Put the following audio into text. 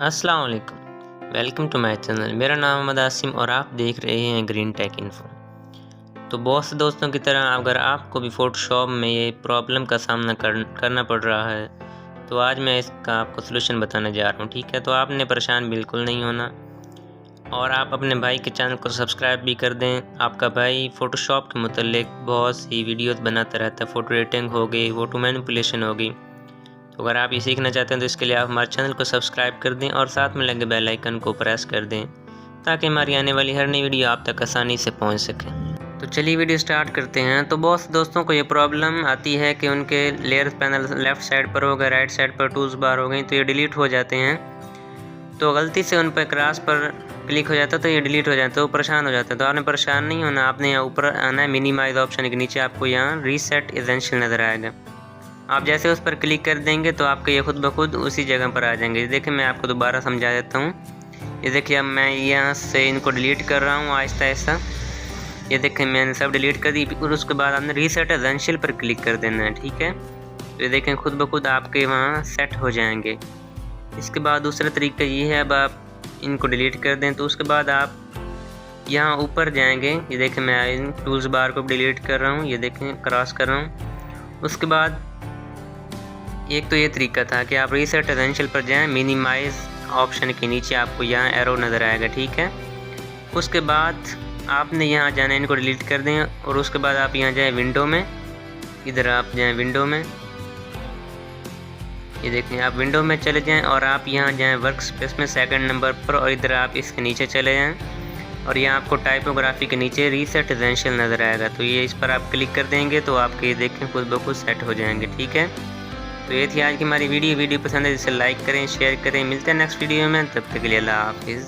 अस्सलाम वालेकुम, welcome to my channel. मेरा नाम मोहम्मद आसिम और आप देख रहे हैं ग्रीन टेक इन्फो। तो बहुत से दोस्तों की तरह अगर आपको भी फ़ोटोशॉप में ये प्रॉब्लम का सामना करना पड़ रहा है तो आज मैं इसका आपको सलूशन बताने जा रहा हूँ। ठीक है, तो आपने परेशान बिल्कुल नहीं होना और आप अपने भाई के चैनल को सब्सक्राइब भी कर दें। आपका भाई फ़ोटोशॉप के मुतल्लिक बहुत सी वीडियोस बनाता रहता है, फ़ोटो एडिटिंग हो गई, फ़ोटो मैनिपुलेशन हो गई। तो अगर आप ये सीखना चाहते हैं तो इसके लिए आप हमारे चैनल को सब्सक्राइब कर दें और साथ में लगे बेल आइकन को प्रेस कर दें ताकि हमारी आने वाली हर नई वीडियो आप तक आसानी से पहुंच सके। तो चलिए वीडियो स्टार्ट करते हैं। तो बहुत से दोस्तों को ये प्रॉब्लम आती है कि उनके लेयर पैनल लेफ़्ट साइड पर हो गए, राइट साइड पर टूल्स बार हो गई तो ये डिलीट हो जाते हैं। तो गलती से उन पर क्रॉस पर क्लिक हो जाता है तो ये डिलीट हो जाता है, तो परेशान हो जाता है। तो आपने परेशान नहीं होना, आपने यहाँ ऊपर आना है मिनिमाइज ऑप्शन के नीचे, आपको यहाँ रीसेट एसेंशियल नज़र आएगा। आप जैसे उस पर क्लिक कर देंगे तो आपके ये खुद ब खुद उसी जगह पर आ जाएंगे। देखिए मैं आपको दोबारा समझा देता हूँ। ये देखिए अब मैं यहाँ से इनको डिलीट कर रहा हूँ आहिस्ता आहिस्ता। ये देखिए मैंने सब डिलीट कर दी और उसके बाद आपने रीसेट एसेंशियल पर क्लिक कर देना है। ठीक है, तो ये देखें खुद ब खुद आपके वहाँ सेट हो जाएंगे। इसके बाद दूसरा तरीका ये है, अब आप इनको डिलीट कर दें तो उसके बाद आप यहाँ ऊपर जाएंगे। ये देखें मैं इन टूल्स बार को डिलीट कर रहा हूँ, ये देखें क्रॉस कर रहा हूँ। उसके बाद एक तो ये तरीका था कि आप रीसेट एसेंशियल पर जाएं, मिनिमाइज ऑप्शन के नीचे आपको यहाँ एरो नज़र आएगा। ठीक है, उसके बाद आपने यहाँ जाना, इनको डिलीट कर दें और उसके बाद आप यहाँ जाएं विंडो में। इधर आप जाएं विंडो में, ये देखें आप विंडो में चले जाएं और आप यहाँ जाएं वर्क स्पेस में सेकंड नंबर पर और इधर आप इसके नीचे चले जाएं और यहाँ आपको टाइपोग्राफी के नीचे रीसेट एसेंशियल नज़र आएगा। तो ये इस पर आप क्लिक कर देंगे तो आपके ये देखें खुद ब खुद सेट हो जाएंगे। ठीक है, तो ये थी आज की हमारी वीडियो पसंद है जिसे लाइक करें, शेयर करें। मिलते हैं नेक्स्ट वीडियो में, तब तक के लिए अल्लाह हाफिज़।